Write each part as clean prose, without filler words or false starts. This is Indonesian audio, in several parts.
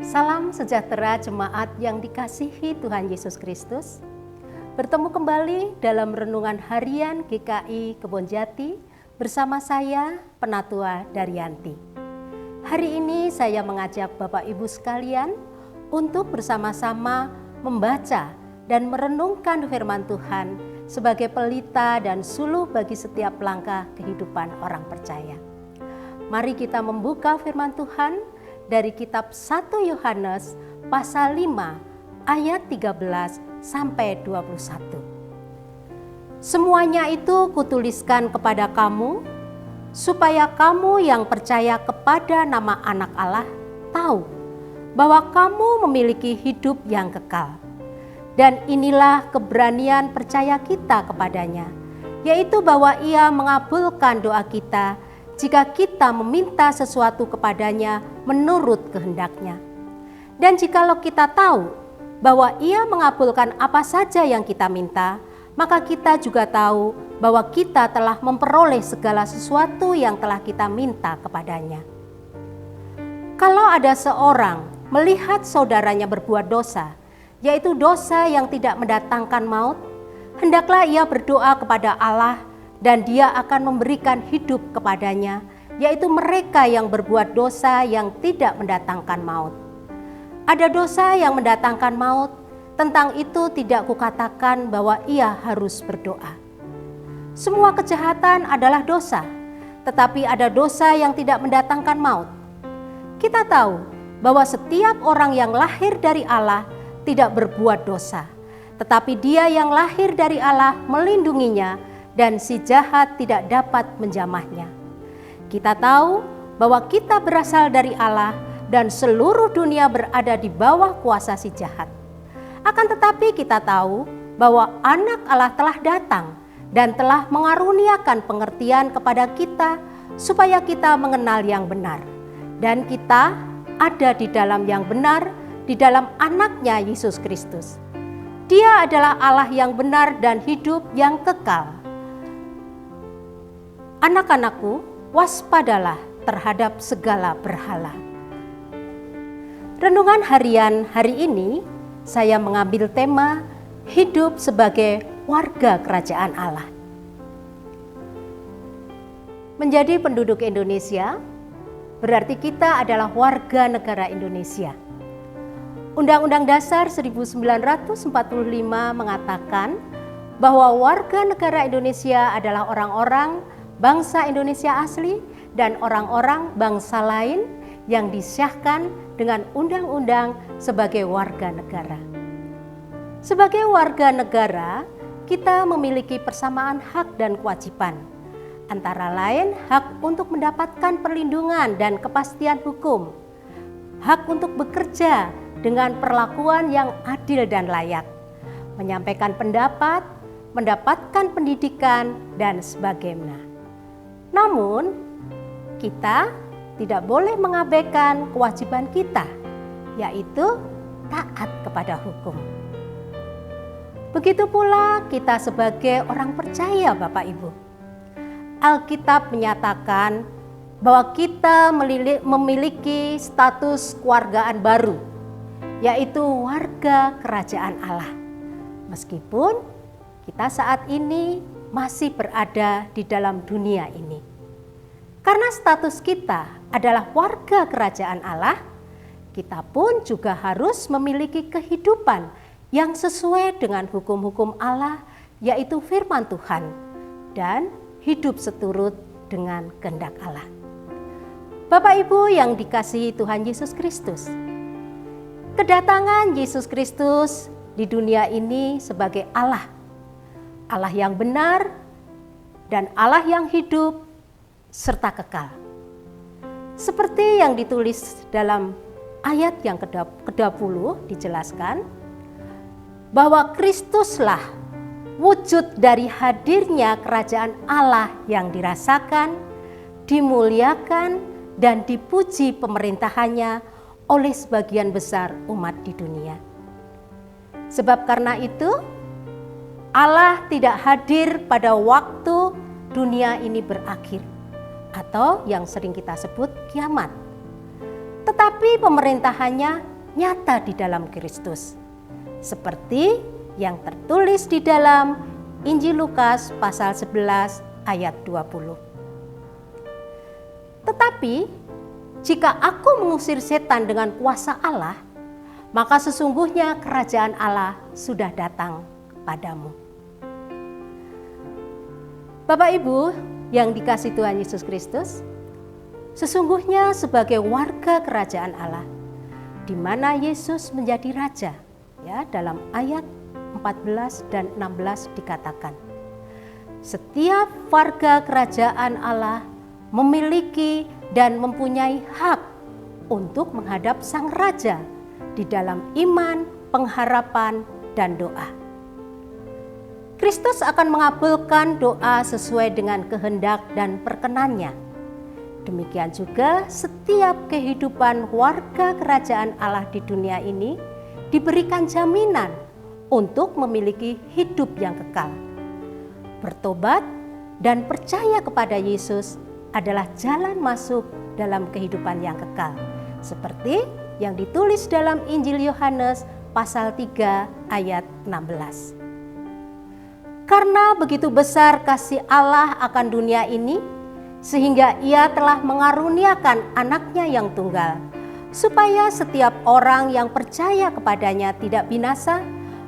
Salam sejahtera jemaat yang dikasihi Tuhan Yesus Kristus. Bertemu kembali dalam renungan harian GKI Kebonjati bersama saya, Penatua Daryanti. Hari ini saya mengajak Bapak Ibu sekalian untuk bersama-sama membaca dan merenungkan firman Tuhan sebagai pelita dan suluh bagi setiap langkah kehidupan orang percaya. Mari kita membuka firman Tuhan dari kitab 1 Yohanes pasal 5 ayat 13 sampai 21. Semuanya itu kutuliskan kepada kamu, supaya kamu yang percaya kepada nama Anak Allah tahu bahwa kamu memiliki hidup yang kekal. Dan inilah keberanian percaya kita kepadanya, yaitu bahwa Ia mengabulkan doa kita jika kita meminta sesuatu kepadanya menurut kehendak-Nya. Dan jikalau kita tahu bahwa Ia mengabulkan apa saja yang kita minta, maka kita juga tahu bahwa kita telah memperoleh segala sesuatu yang telah kita minta kepadanya. Kalau ada seorang melihat saudaranya berbuat dosa, yaitu dosa yang tidak mendatangkan maut, hendaklah ia berdoa kepada Allah dan Dia akan memberikan hidup kepadanya, yaitu mereka yang berbuat dosa yang tidak mendatangkan maut. Ada dosa yang mendatangkan maut, tentang itu tidak kukatakan bahwa ia harus berdoa. Semua kejahatan adalah dosa, tetapi ada dosa yang tidak mendatangkan maut. Kita tahu bahwa setiap orang yang lahir dari Allah tidak berbuat dosa, tetapi Dia yang lahir dari Allah melindunginya, dan si jahat tidak dapat menjamahnya. Kita tahu bahwa kita berasal dari Allah dan seluruh dunia berada di bawah kuasa si jahat. Akan tetapi kita tahu bahwa Anak Allah telah datang dan telah mengaruniakan pengertian kepada kita supaya kita mengenal yang benar. Dan kita ada di dalam yang benar, di dalam Anak-Nya Yesus Kristus. Dia adalah Allah yang benar dan hidup yang kekal. Anak-anakku, waspadalah terhadap segala berhala. Renungan harian hari ini saya mengambil tema hidup sebagai warga kerajaan Allah. Menjadi penduduk Indonesia berarti kita adalah warga negara Indonesia. Undang-Undang Dasar 1945 mengatakan bahwa warga negara Indonesia adalah orang-orang bangsa Indonesia asli dan orang-orang bangsa lain yang disahkan dengan undang-undang sebagai warga negara. Sebagai warga negara, kita memiliki persamaan hak dan kewajiban, antara lain hak untuk mendapatkan perlindungan dan kepastian hukum, hak untuk bekerja dengan perlakuan yang adil dan layak, menyampaikan pendapat, mendapatkan pendidikan, dan sebagainya. Namun, kita tidak boleh mengabaikan kewajiban kita, yaitu taat kepada hukum. Begitu pula kita sebagai orang percaya, Bapak Ibu. Alkitab menyatakan bahwa kita memiliki status kewargaan baru, yaitu warga kerajaan Allah. Meskipun kita saat ini masih berada di dalam dunia ini. Karena status kita adalah warga kerajaan Allah, kita pun juga harus memiliki kehidupan yang sesuai dengan hukum-hukum Allah, yaitu firman Tuhan, dan hidup seturut dengan kehendak Allah. Bapak Ibu yang dikasihi Tuhan Yesus Kristus, kedatangan Yesus Kristus di dunia ini sebagai Allah yang benar dan Allah yang hidup serta kekal. Seperti yang ditulis dalam ayat yang ke-20 dijelaskan bahwa Kristuslah wujud dari hadirnya kerajaan Allah yang dirasakan, dimuliakan, dan dipuji pemerintahannya oleh sebagian besar umat di dunia. Sebab karena itu, Allah tidak hadir pada waktu dunia ini berakhir, atau yang sering kita sebut kiamat. Tetapi pemerintahannya nyata di dalam Kristus. Seperti yang tertulis di dalam Injil Lukas pasal 11 ayat 20. Tetapi jika aku mengusir setan dengan kuasa Allah, maka sesungguhnya kerajaan Allah sudah datang padamu. Bapak Ibu yang dikasihi Tuhan Yesus Kristus, sesungguhnya sebagai warga kerajaan Allah, di mana Yesus menjadi raja, ya, dalam ayat 14 dan 16 dikatakan, setiap warga kerajaan Allah memiliki dan mempunyai hak untuk menghadap Sang Raja di dalam iman, pengharapan, dan doa. Kristus akan mengabulkan doa sesuai dengan kehendak dan perkenannya. Demikian juga setiap kehidupan warga kerajaan Allah di dunia ini diberikan jaminan untuk memiliki hidup yang kekal. Bertobat dan percaya kepada Yesus adalah jalan masuk dalam kehidupan yang kekal. Seperti yang ditulis dalam Injil Yohanes pasal 3 ayat 16. Karena begitu besar kasih Allah akan dunia ini, sehingga Ia telah mengaruniakan anaknya yang tunggal, supaya setiap orang yang percaya kepadanya tidak binasa,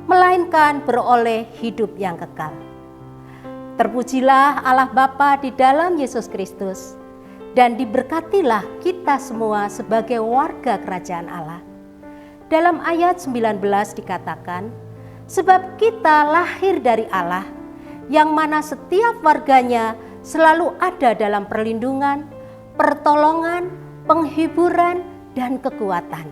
melainkan beroleh hidup yang kekal. Terpujilah Allah Bapa di dalam Yesus Kristus, dan diberkatilah kita semua sebagai warga kerajaan Allah. Dalam ayat 19 dikatakan, sebab kita lahir dari Allah, yang mana setiap warganya selalu ada dalam perlindungan, pertolongan, penghiburan, dan kekuatan.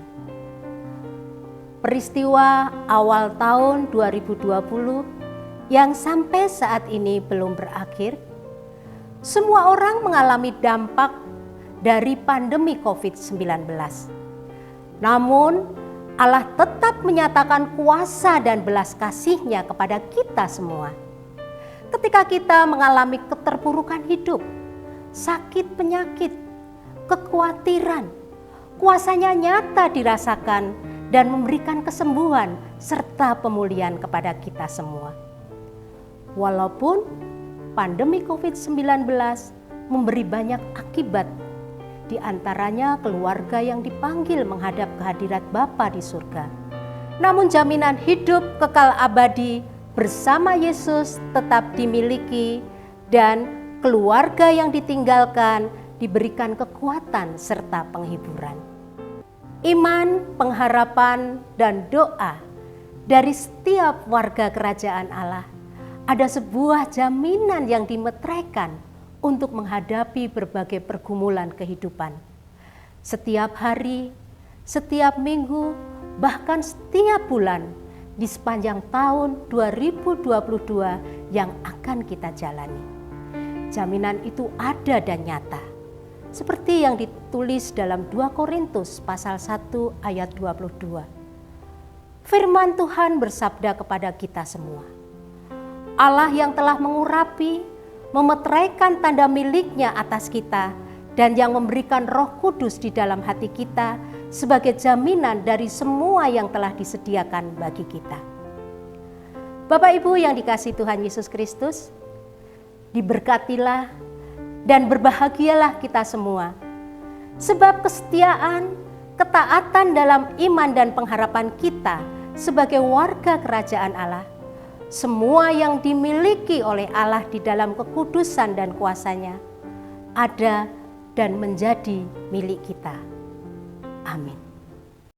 Peristiwa awal tahun 2020 yang sampai saat ini belum berakhir, semua orang mengalami dampak dari pandemi COVID-19. Namun, Allah tetap menyatakan kuasa dan belas kasih-Nya kepada kita semua. Ketika kita mengalami keterpurukan hidup, sakit penyakit, kekhawatiran, kuasa-Nya nyata dirasakan dan memberikan kesembuhan serta pemulihan kepada kita semua. Walaupun pandemi COVID-19 memberi banyak akibat, di antaranya keluarga yang dipanggil menghadap kehadirat Bapa di surga. Namun jaminan hidup kekal abadi bersama Yesus tetap dimiliki dan keluarga yang ditinggalkan diberikan kekuatan serta penghiburan. Iman, pengharapan, dan doa dari setiap warga kerajaan Allah ada sebuah jaminan yang dimeteraikan untuk menghadapi berbagai pergumulan kehidupan. Setiap hari, setiap minggu, bahkan setiap bulan di sepanjang tahun 2022 yang akan kita jalani. Jaminan itu ada dan nyata. Seperti yang ditulis dalam 2 Korintus pasal 1 ayat 22. Firman Tuhan bersabda kepada kita semua. Allah yang telah mengurapi, memeteraikan tanda milik-Nya atas kita dan yang memberikan Roh Kudus di dalam hati kita sebagai jaminan dari semua yang telah disediakan bagi kita. Bapak Ibu yang dikasihi Tuhan Yesus Kristus, diberkatilah dan berbahagialah kita semua. Sebab kesetiaan, ketaatan dalam iman dan pengharapan kita sebagai warga kerajaan Allah, semua yang dimiliki oleh Allah di dalam kekudusan dan kuasa-Nya ada dan menjadi milik kita. Amin.